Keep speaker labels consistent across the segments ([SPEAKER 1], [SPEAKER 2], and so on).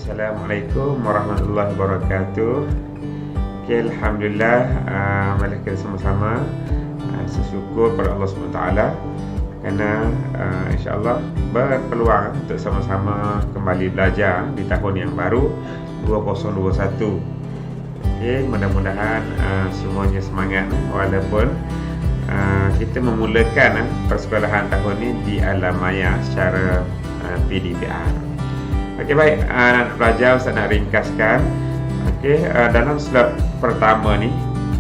[SPEAKER 1] Assalamualaikum warahmatullahi wabarakatuh. Okay, Alhamdulillah, mari kita sama-sama bersyukur kepada Allah SWT kerana insyaAllah berpeluang untuk sama-sama kembali belajar di tahun yang baru 2021. Okay, mudah-mudahan semuanya semangat walaupun kita memulakan persekolahan tahun ini di alam maya secara PDPR. Okey, baik, anak pelajar Ustaz nak ringkaskan. Okey, dalam slide pertama ni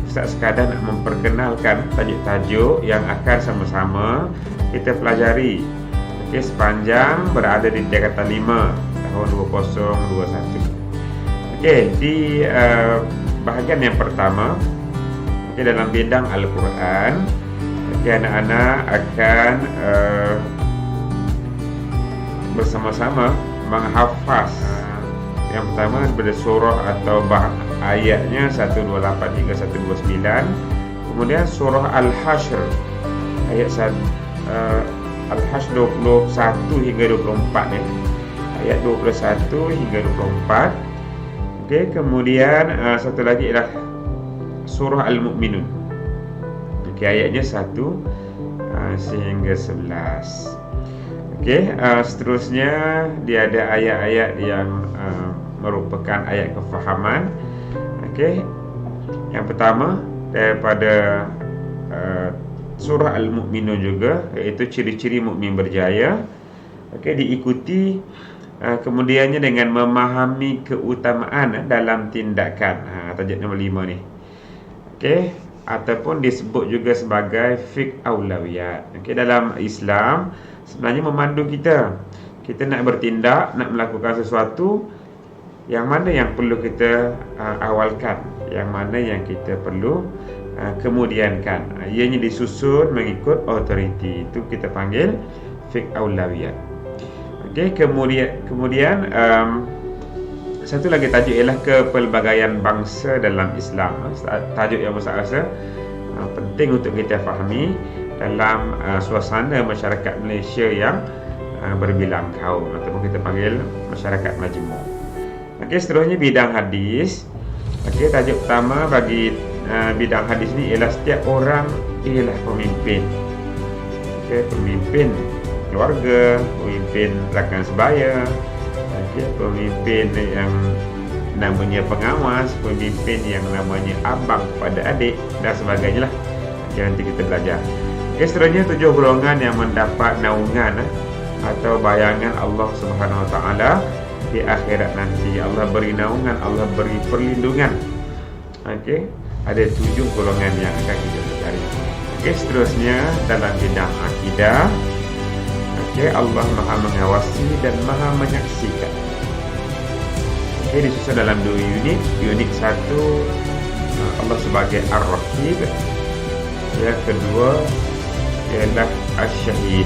[SPEAKER 1] Ustaz sekadar nak memperkenalkan tajuk-tajuk yang akan sama-sama kita pelajari. Okey, sepanjang berada di tingkatan 5 tahun 2021. Okey, di bahagian yang pertama, okey, dalam bidang Al-Quran, okey, anak-anak akan bersama-sama menghafaz yang pertama daripada surah atau ayatnya 128 hingga 129. Kemudian surah Al-Hashr ayat Al-Hashr 21 hingga 24 ni. Ayat 21 hingga 24. Okey, kemudian satu lagi ialah surah Al-Mu'minun. Okey, ayatnya 1 sehingga 11. Okey, seterusnya dia ada ayat-ayat yang merupakan ayat kefahaman. Okey, yang pertama daripada surah Al-Mu'minun juga, iaitu ciri-ciri mukmin berjaya. Okey, diikuti kemudiannya dengan memahami keutamaan dalam tindakan. Tajuk nombor 5 ni. Okey, ataupun disebut juga sebagai fiqh aulawiyat. Okey, dalam Islam sebenarnya memandu kita nak bertindak, nak melakukan sesuatu, yang mana yang perlu kita awalkan, yang mana yang kita perlu kemudiankan. Ianya disusun mengikut autoriti. Itu kita panggil fiqh aulawiyat. Okey, kemudian satu lagi tajuk ialah kepelbagaian bangsa dalam Islam. Tajuk yang saya rasa penting untuk kita fahami dalam suasana masyarakat Malaysia yang berbilang kaum, ataupun kita panggil masyarakat majmuk. Okey, seterusnya bidang hadis. Okey, tajuk pertama bagi bidang hadis ni ialah setiap orang ialah pemimpin. Okey, pemimpin keluarga, pemimpin rakan sebaya, okey, pemimpin yang namanya pengawas, pemimpin yang namanya abang kepada adik dan sebagainya lah. Okey, nanti kita belajar. Okey, seterusnya 7 golongan yang mendapat naungan atau bayangan Allah Subhanahu Wa Taala di akhirat nanti. Allah beri naungan, Allah beri perlindungan. Okey, ada 7 golongan yang akan kita pelajari. Okey, seterusnya dalam bidang akidah. Okey, Allah Maha mengawasi dan Maha menyaksikan. Okey, disusun dalam 2 unit. Unit 1 Allah sebagai Ar-Raqib. Yang kedua ialah Asy-Syahid.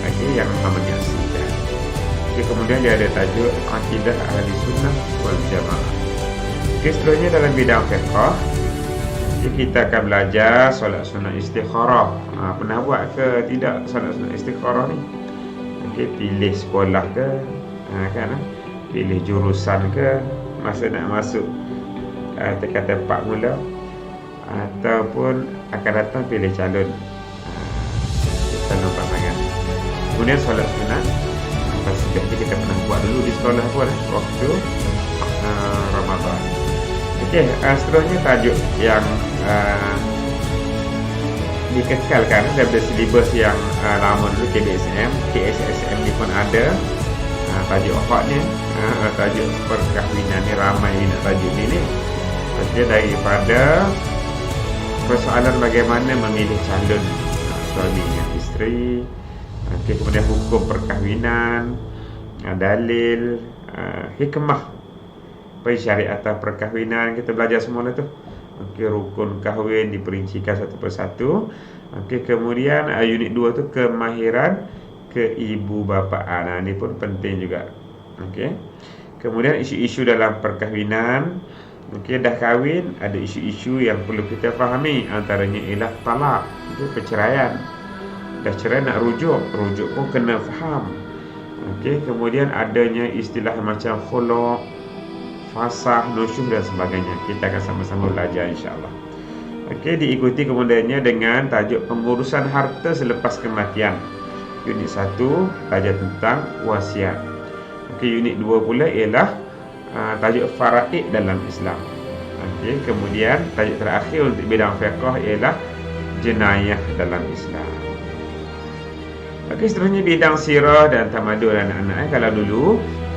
[SPEAKER 1] Okey, yang Maha menyaksikan. Okey, kemudian dia ada tajuk Akidah Ahli Sunnah wal Jamaah. Okey, seterusnya dalam bidang fiqh, kita akan belajar solat sunat istikharah. Pernah buat ke tidak solat sunat istikharah ni? Okey, pilih sekolah ke, kan? Pilih jurusan ke, masa nak masuk dekat tempat mula, ataupun akan datang pilih calon pasangan. Kemudian solat sunat, sebenarnya kita pernah buat dulu di sekolah pun waktu Ramadan. Okey, seterusnya tajuk yang dikekalkan daripada silibus yang lama dulu, KSSM ni pun ada. Tajuk akhirnya tajuk perkahwinan ni, ramai nak tajuk ni. Okey, daripada persoalan bagaimana memilih calon suami dan isteri. Okey, kemudian hukum perkahwinan, dalil, hikmah pensyariatan perkahwinan, kita belajar semua tu. Okey, rukun kahwin diperincikan satu persatu. Okey, kemudian unit 2 tu kemahiran keibubapaan. Ini pun penting juga. Okey. Kemudian isu-isu dalam perkahwinan. Okey, dah kahwin, ada isu-isu yang perlu kita fahami. Antaranya ialah talak, perceraian. Dah cerai nak rujuk pun kena faham. Okey, kemudian adanya istilah macam khuluq, fasah, nusyuh dan sebagainya. Kita akan sama-sama belajar insya-Allah. Okey, diikuti kemudiannya dengan tajuk pengurusan harta selepas kematian. Unit 1 belajar tentang wasiat. Okey, unit 2 pula ialah tajuk faraid dalam Islam. Okey, kemudian tajuk terakhir untuk bidang fiqh ialah jenayah dalam Islam. Okey, seterusnya bidang sirah dan tamadun anak-anak. Kalau dulu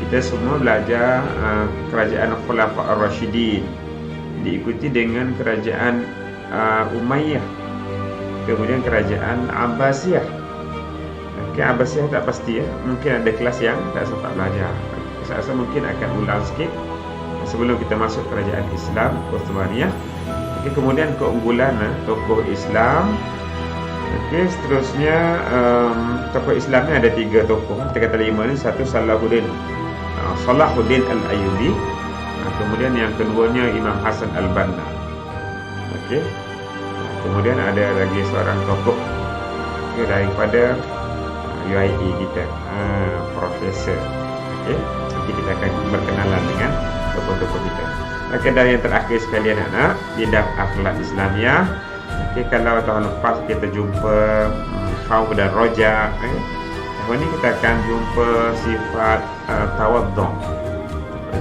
[SPEAKER 1] kita semua belajar kerajaan Khulafa Ar-Rasyidin, diikuti dengan kerajaan Umayyah, kemudian kerajaan Abbasiyah. Okey, Abbasiyah tak pasti ya. Mungkin ada kelas yang tak sempat belajar. Saya rasa mungkin akan ulang sikit sebelum kita masuk kerajaan Islam Uthmaniyah. Okey, kemudian keunggulan tokoh Islam. Okey, seterusnya tokoh Islam ni ada 3 tokoh. Kita kata 5 ni. Satu Salahuddin Al-Ayyubi. Kemudian yang keduanya Imam Hasan Al-Banna. Okey. Kemudian ada lagi seorang tokoh daripada UIA kita, Profesor. Okey. Nanti kita akan berkenalan dengan tokoh-tokoh kita. Okey, dan yang terakhir sekali anak-anak, bidang akhlak Islamiah. Okey, kalau tahun lepas kita jumpa khauf dan roja, tahun ni kita akan jumpa sifat tawaddu'.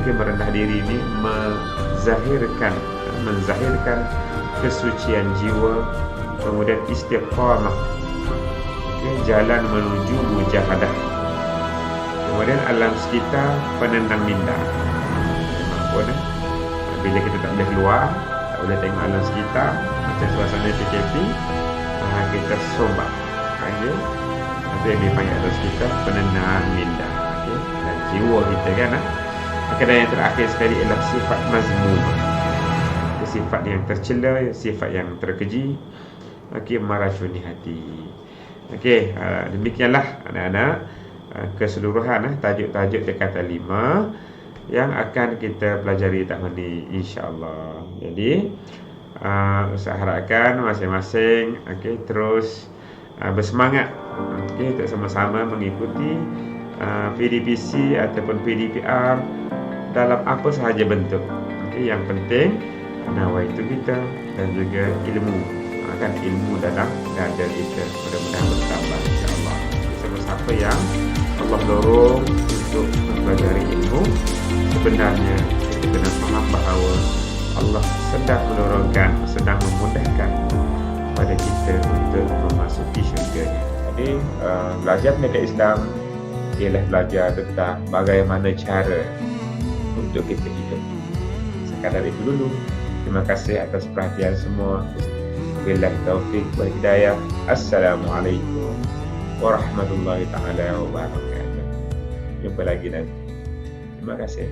[SPEAKER 1] Okey, merendah diri ini menzahirkan kesucian jiwa, kemudian istiqamah. Okey, jalan menuju mujahadah. Kemudian alam sekitar penendang minda. Bila kita tak boleh keluar, tak boleh tengok alam sekitar, macam suasana PKP, kita sombak. Okey, itu yang dipanggil alam sekitar penendang minda. Okey, dan jiwa kita kan. Okey, dan yang terakhir sekali ialah sifat mazmumah. Sifat yang tercela, sifat yang terkeji. Okey, meracuni hati. Okey, demikianlah anak-anak keseluruhan tajuk-tajuk dekatan 5 yang akan kita pelajari tahun ini insya-Allah. Jadi saya harapkan masing-masing terus bersemangat untuk sama-sama mengikuti PDPC ataupun PDPR dalam apa sahaja bentuk. Yang penting nawaitu kita dan juga ilmu, ilmu dalam dada kita mudah-mudahan bertambah insya-Allah. Siapa-siapa yang Allah dorong untuk mempelajari ilmu, sebenarnya kita kena faham bahawa Allah sedang mendorongkan, sedang memudahkan pada kita untuk memasuki syurga-Nya. Jadi belajar mengenai Islam ialah belajar tentang bagaimana cara untuk kita hidup. Sekadar itu dulu. Terima kasih atas perhatian semua. Billahi taufiq wal hidayah. Assalamualaikum warahmatullahi taala wabarakatuh. Jumpa lagi nanti. Terima kasih.